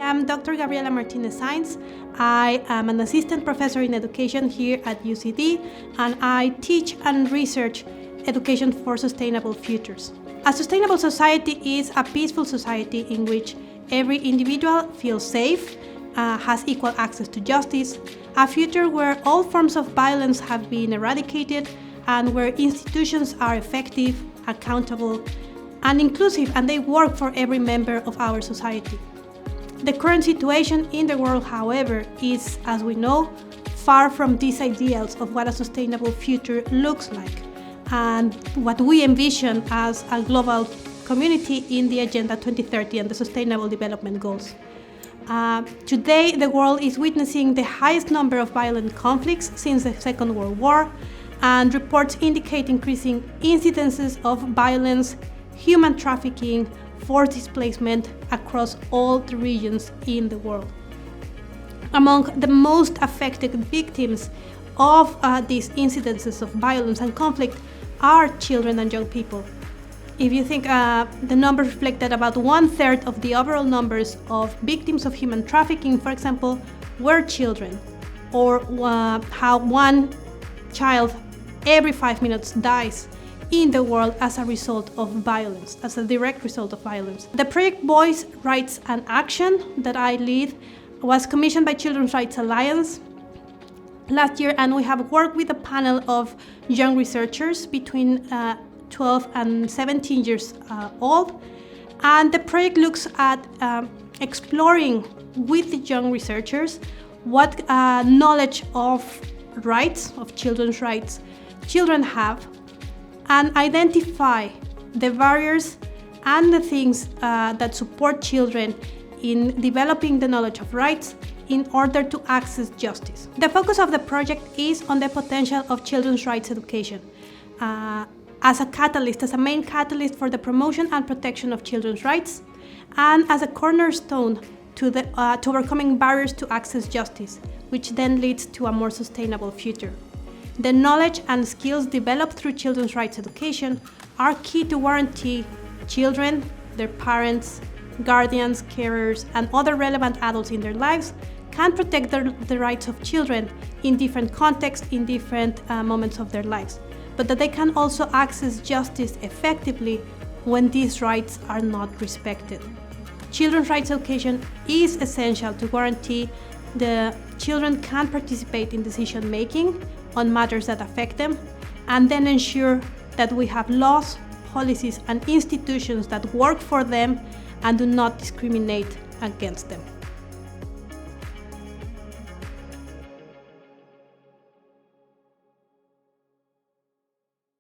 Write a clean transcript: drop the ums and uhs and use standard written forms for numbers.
I'm Dr. Gabriela Martinez Sainz. I am an assistant professor in education here at UCD, and I teach and research education for sustainable futures. A sustainable society is a peaceful society in which every individual feels safe, has equal access to justice, a future where all forms of violence have been eradicated, and where institutions are effective, accountable, and inclusive, and they work for every member of our society. The current situation in the world, however, is, as we know, far from these ideals of what a sustainable future looks like and what we envision as a global community in the Agenda 2030 and the Sustainable Development Goals. Today, the world is witnessing the highest number of violent conflicts since the Second World War, and reports indicate increasing incidences of violence, human trafficking, forced displacement across all the regions in the world. Among the most affected victims of these incidences of violence and conflict are children and young people. If you think the numbers reflect that about 1/3 of the overall numbers of victims of human trafficking, for example, were children, or how one child every 5 minutes dies in the world as a result of violence, as a direct result of violence. The project Voice, Rights and Action that I lead was commissioned by Children's Rights Alliance last year, and we have worked with a panel of young researchers between 12 and 17 years old. And the project looks at exploring with the young researchers what knowledge of rights, of children's rights, children have, and identify the barriers and the things that support children in developing the knowledge of rights in order to access justice. The focus of the project is on the potential of children's rights education as a catalyst, as a main catalyst for the promotion and protection of children's rights, and as a cornerstone to overcoming barriers to access justice, which then leads to a more sustainable future. The knowledge and skills developed through children's rights education are key to guarantee children, their parents, guardians, carers, and other relevant adults in their lives can protect the rights of children in different contexts, in different moments of their lives, but that they can also access justice effectively when these rights are not respected. Children's rights education is essential to guarantee the children can participate in decision making on matters that affect them, and then ensure that we have laws, policies, and institutions that work for them and do not discriminate against them.